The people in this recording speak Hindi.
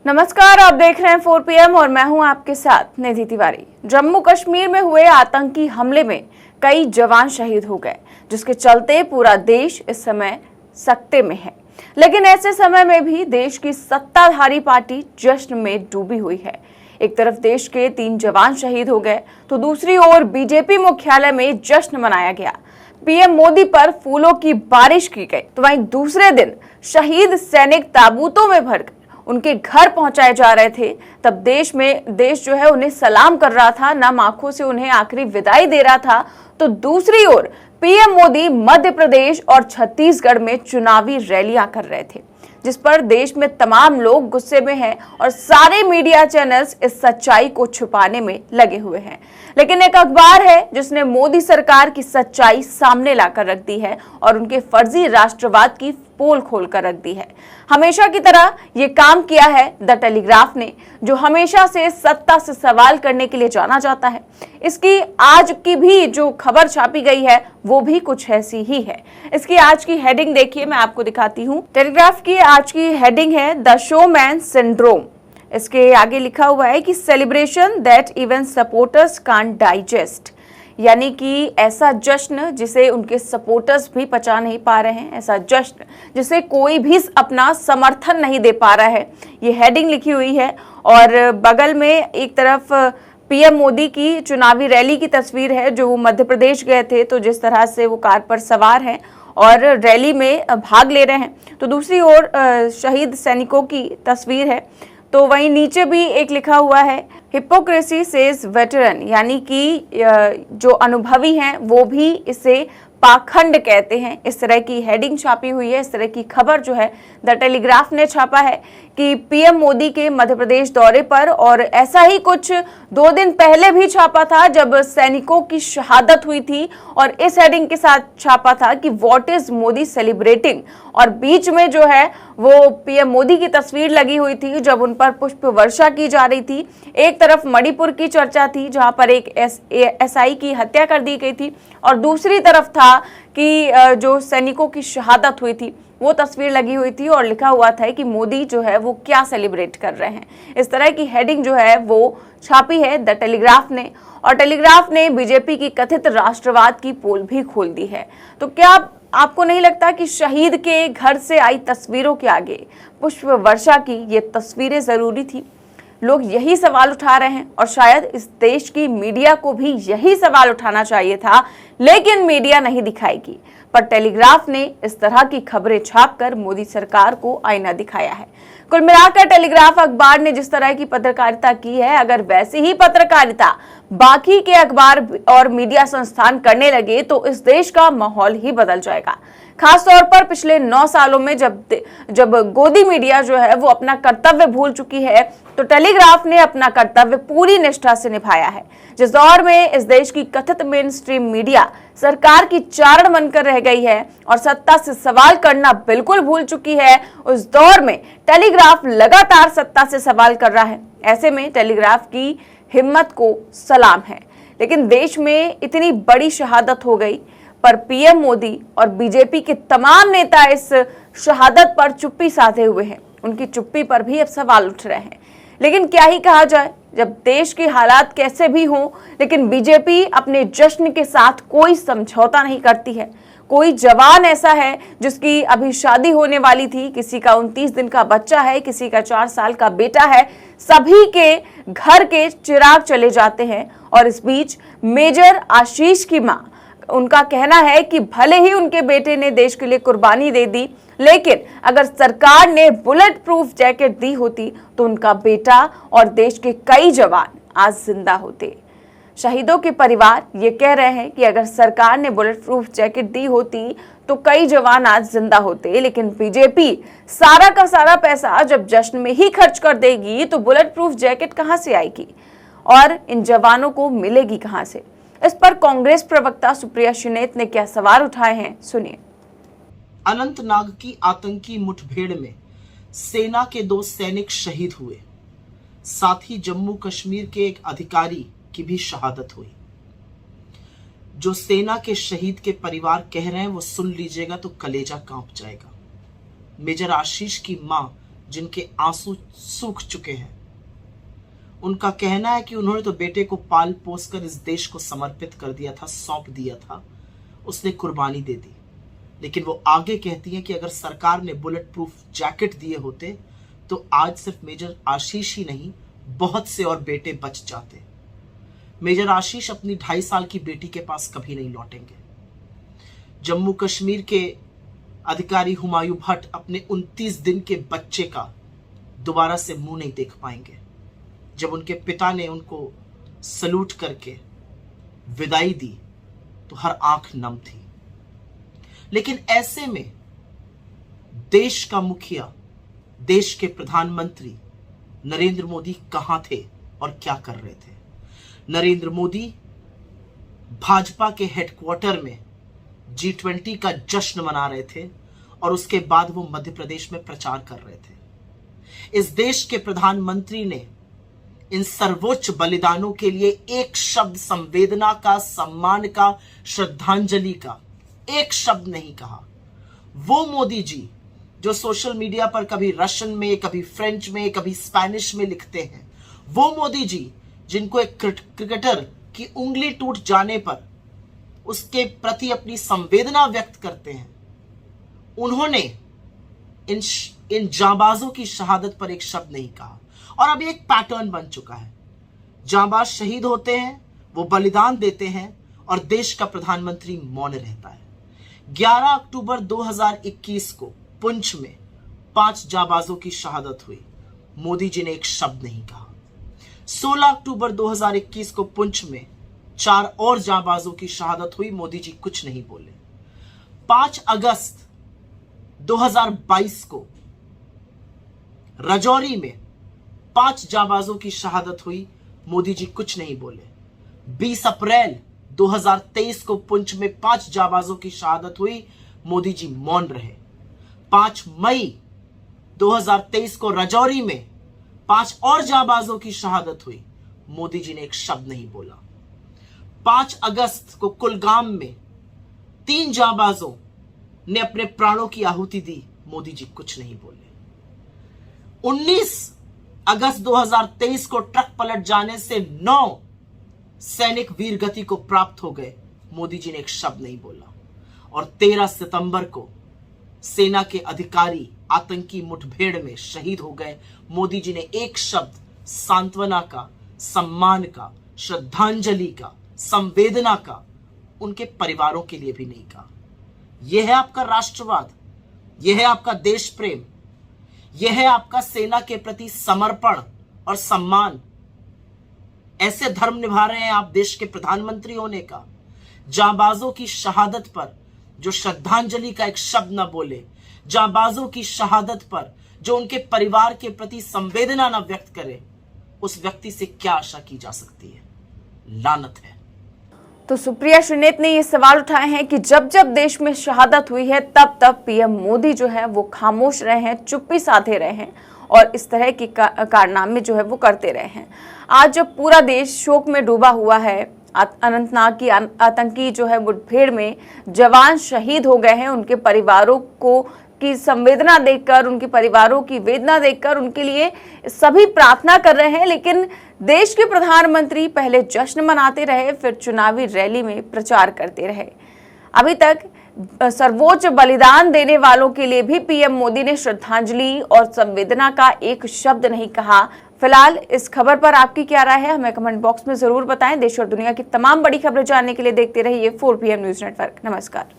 नमस्कार, आप देख रहे हैं 4 PM और मैं हूं आपके साथ निधि तिवारी। जम्मू कश्मीर में हुए आतंकी हमले में कई जवान शहीद हो गए, जिसके चलते पूरा देश इस समय सकते में है। लेकिन ऐसे समय में भी देश की सत्ताधारी पार्टी जश्न में डूबी हुई है। एक तरफ देश के 3 जवान शहीद हो गए, तो दूसरी ओर बीजेपी मुख्यालय में जश्न मनाया गया। पीएम मोदी पर फूलों की बारिश की गई, तो वहीं दूसरे दिन शहीद सैनिक ताबूतों में भरकर उनके घर पहुंचाए जा रहे थे। तब देश जो है उन्हें सलाम कर रहा था, नम आंखों से उन्हें आखिरी विदाई दे रहा था। तो दूसरी ओर पीएम मोदी मध्य प्रदेश और छत्तीसगढ़ में चुनावी रैलियां कर रहे थे, जिस पर देश में तमाम लोग गुस्से में हैं और सारे मीडिया चैनल्स इस सच्चाई को छुपाने में लगे हुए हैं। लेकिन एक अखबार है जिसने मोदी सरकार की सच्चाई सामने लाकर रख दी है और उनके फर्जी राष्ट्रवाद की पोल खोल कर रख दी है। हमेशा की तरह ये काम किया है द टेलीग्राफ ने, जो हमेशा से सत्ता से सवाल करने के लिए जाना जाता है। इसकी आज की भी जो खबर छापी गई है वो भी कुछ ऐसी ही है। इसकी आज की हेडिंग देखिए, मैं आपको दिखाती हूँ। टेलीग्राफ की आज की हेडिंग है द शोमैन सिंड्रोम। इसके आगे लिखा हुआ है कि celebration that even supporters can't digest, यानी कि ऐसा जश्न जिसे उनके सपोर्टर्स भी पचा नहीं पा रहे हैं, ऐसा जश्न जिसे कोई भी अपना समर्थन नहीं दे पा रहा है। ये हेडिंग लिखी हुई है और बगल में एक तरफ पीएम मोदी की चुनावी रैली की तस्वीर है, जो वो मध्य प्रदेश गए थे, तो जिस तरह से वो कार पर सवार हैं और रैली में भाग ले रहे हैं। तो दूसरी ओर शहीद सैनिकों की तस्वीर है। तो वहीं नीचे भी एक लिखा हुआ है हिपोक्रेसी सेज वेटरन, यानी कि जो अनुभवी हैं वो भी इसे पाखंड कहते हैं। इस तरह की हेडिंग छापी हुई है। इस तरह की खबर जो है द टेलीग्राफ ने छापा है कि पीएम मोदी के मध्य प्रदेश दौरे पर, और ऐसा ही कुछ 2 दिन पहले भी छापा था जब सैनिकों की शहादत हुई थी, और इस हेडिंग के साथ छापा था कि व्हाट इज मोदी सेलिब्रेटिंग, और बीच में जो है वो पीएम मोदी की तस्वीर लगी हुई थी जब उन पर पुष्प वर्षा की जा रही थी। एक तरफ मणिपुर की चर्चा थी जहां पर एक एसआई की हत्या कर दी गई थी, और दूसरी तरफ था कि जो सैनिकों की शहादत हुई थी वो तस्वीर लगी हुई थी और लिखा हुआ था कि मोदी जो है वो क्या सेलिब्रेट कर रहे हैं। इस तरह की हेडिंग जो है वो छापी है द टेलीग्राफ ने, और टेलीग्राफ ने बीजेपी की कथित राष्ट्रवाद की पोल भी खोल दी है। तो क्या आपको नहीं लगता कि शहीद के घर से आई तस्वीरों के आगे पुष्प वर्षा की ये तस्वीरें जरूरी थी? लोग यही सवाल उठा रहे हैं और शायद इस देश की मीडिया को भी यही सवाल उठाना चाहिए था, लेकिन मीडिया नहीं दिखाएगी। पर टेलीग्राफ ने इस तरह की खबरें छापकर मोदी सरकार को आईना दिखाया है। कुल मिलाकर टेलीग्राफ अखबार ने जिस तरह की पत्रकारिता की है, अगर वैसी ही पत्रकारिता बाकी के अखबार और मीडिया संस्थान करने लगे तो इस देश का माहौल ही बदल जाएगा। खास तौर पर पिछले 9 सालों में जब गोदी मीडिया जो है वो अपना कर्तव्य भूल चुकी है, तो टेलीग्राफ ने अपना कर्तव्य पूरी निष्ठा से निभाया है। जिस दौर में इस देश की कथित मेन स्ट्रीम मीडिया सरकार की चारण बनकर रह गई है और सत्ता से सवाल करना बिल्कुल भूल चुकी है, उस दौर में टेलीग्राफ लगातार सत्ता से सवाल कर रहा है। ऐसे में टेलीग्राफ की हिम्मत को सलाम है। लेकिन देश में इतनी बड़ी शहादत हो गई, पर पीएम मोदी और बीजेपी के तमाम नेता इस शहादत पर चुप्पी साधे हुए हैं। उनकी चुप्पी पर भी अब सवाल उठ रहे हैं। लेकिन क्या ही कहा जाए, जब देश के हालात कैसे भी हों, लेकिन बीजेपी अपने जश्न के साथ कोई समझौता नहीं करती है। कोई जवान ऐसा है जिसकी अभी शादी होने वाली थी, किसी का 29 दिन का बच्चा है, किसी का 4 साल का बेटा है, सभी के घर के चिराग चले जाते हैं। और इस बीच मेजर आशीष की मां, उनका कहना है कि भले ही उनके बेटे ने देश के लिए कुर्बानी दे दी, लेकिन अगर सरकार ने बुलेट प्रूफ जैकेट दी होती तो उनका बेटा और देश के कई जवान आज जिंदा होते। शहीदों के परिवार ये कह रहे हैं कि अगर सरकार ने बुलेट प्रूफ जैकेट दी होती तो कई जवान आज जिंदा होते, लेकिन बीजेपी सारा का सारा पैसा जब जश्न में ही खर्च कर देगी तो बुलेट प्रूफ जैकेट कहां से आएगी और इन जवानों को मिलेगी कहां से? इस पर कांग्रेस प्रवक्ता सुप्रिया श्रीनेत ने क्या सवाल उठाए हैं, सुनिए। अनंतनाग की आतंकी मुठभेड़ में सेना के 2 सैनिक शहीद हुए, साथ ही जम्मू कश्मीर के एक अधिकारी की भी शहादत हुई। जो सेना के शहीद के परिवार कह रहे हैं वो सुन लीजिएगा तो कलेजा कांप जाएगा। मेजर आशीष की मां जिनके आंसू सूख चुके हैं। उनका कहना है कि उन्होंने तो बेटे को पाल पोस कर इस देश को समर्पित कर दिया था, सौंप दिया था, उसने कुर्बानी दे दी। लेकिन वो आगे कहती हैं कि अगर सरकार ने बुलेट प्रूफ जैकेट दिए होते तो आज सिर्फ मेजर आशीष ही नहीं, बहुत से और बेटे बच जाते। मेजर आशीष अपनी 2.5 साल की बेटी के पास कभी नहीं लौटेंगे। जम्मू कश्मीर के अधिकारी हुमायूं भट्ट अपने 29 दिन के बच्चे का दोबारा से मुंह नहीं देख पाएंगे। जब उनके पिता ने उनको सलूट करके विदाई दी तो हर आंख नम थी। लेकिन ऐसे में देश का मुखिया, देश के प्रधानमंत्री नरेंद्र मोदी कहां थे और क्या कर रहे थे? नरेंद्र मोदी भाजपा के हेडक्वार्टर में G20 का जश्न मना रहे थे और उसके बाद वो मध्य प्रदेश में प्रचार कर रहे थे। इस देश के प्रधानमंत्री ने इन सर्वोच्च बलिदानों के लिए एक शब्द संवेदना का, सम्मान का, श्रद्धांजलि का एक शब्द नहीं कहा। वो मोदी जी जो सोशल मीडिया पर कभी रशियन में, कभी फ्रेंच में, कभी स्पेनिश में लिखते हैं, वो मोदी जी जिनको एक क्रिकेटर की उंगली टूट जाने पर उसके प्रति अपनी संवेदना व्यक्त करते हैं, उन्होंने इन जांबाजों की शहादत पर एक शब्द नहीं कहा। और अब एक पैटर्न बन चुका है। जांबाज शहीद होते हैं, वो बलिदान देते हैं और देश का प्रधानमंत्री मौन रहता है। 11 अक्टूबर 2021 को पुंछ में 5 जांबाजों की शहादत हुई, मोदी जी ने एक शब्द नहीं कहा। 16 अक्टूबर 2021 को पुंछ में 4 और जांबाजों की शहादत हुई, मोदी जी कुछ नहीं बोले। 5 अगस्त 2022 को राजौरी में 5 जांबाजों की शहादत हुई, मोदी जी कुछ नहीं बोले। 20 अप्रैल 2023 को पुंछ में 5 जांबाजों की शहादत हुई, मोदी जी मौन रहे। 5 मई 2023 को राजौरी में 5 और जांबाजों की शहादत हुई, मोदी जी ने एक शब्द नहीं बोला। 5 अगस्त को कुलगाम में 3 जांबाजों ने अपने प्राणों की आहुति दी, मोदी जी कुछ नहीं बोले। 19 अगस्त 2023 को ट्रक पलट जाने से 9 सैनिक वीर गति को प्राप्त हो गए, मोदी जी ने एक शब्द नहीं बोला। और 13 सितंबर को सेना के अधिकारी आतंकी मुठभेड़ में शहीद हो गए, मोदी जी ने एक शब्द सांत्वना का, सम्मान का, श्रद्धांजलि का, संवेदना का उनके परिवारों के लिए भी नहीं कहा। यह है आपका राष्ट्रवाद, यह है आपका देश प्रेम, यह है आपका सेना के प्रति समर्पण और सम्मान। ऐसे धर्म निभा रहे हैं आप देश के प्रधानमंत्री होने का। जांबाजों की शहादत पर जो श्रद्धांजलि का एक शब्द न बोले, जांबाजों की शहादत पर जो उनके परिवार के प्रति संवेदना न व्यक्त करे, उस व्यक्ति से क्या आशा की जा सकती है? लानत है। तो सुप्रिया श्रीनेत ने ये सवाल उठाए हैं कि जब जब देश में शहादत हुई है तब तब पीएम मोदी जो है वो खामोश रहे हैं, चुप्पी साधे रहे हैं और इस तरह के कारनामे जो है वो करते रहे हैं। आज जब पूरा देश शोक में डूबा हुआ है, अनंतनाग की आतंकी जो है मुठभेड़ में जवान शहीद हो गए हैं, उनके परिवारों को की संवेदना देखकर, उनके परिवारों की वेदना देखकर उनके लिए सभी प्रार्थना कर रहे हैं, लेकिन देश के प्रधानमंत्री पहले जश्न मनाते रहे, फिर चुनावी रैली में प्रचार करते रहे। अभी तक सर्वोच्च बलिदान देने वालों के लिए भी पीएम मोदी ने श्रद्धांजलि और संवेदना का एक शब्द नहीं कहा। फिलहाल इस खबर पर आपकी क्या राय है, हमें कमेंट बॉक्स में जरूर बताएं। देश और दुनिया की तमाम बड़ी खबरें जानने के लिए देखते रहिए 4PM न्यूज नेटवर्क। नमस्कार।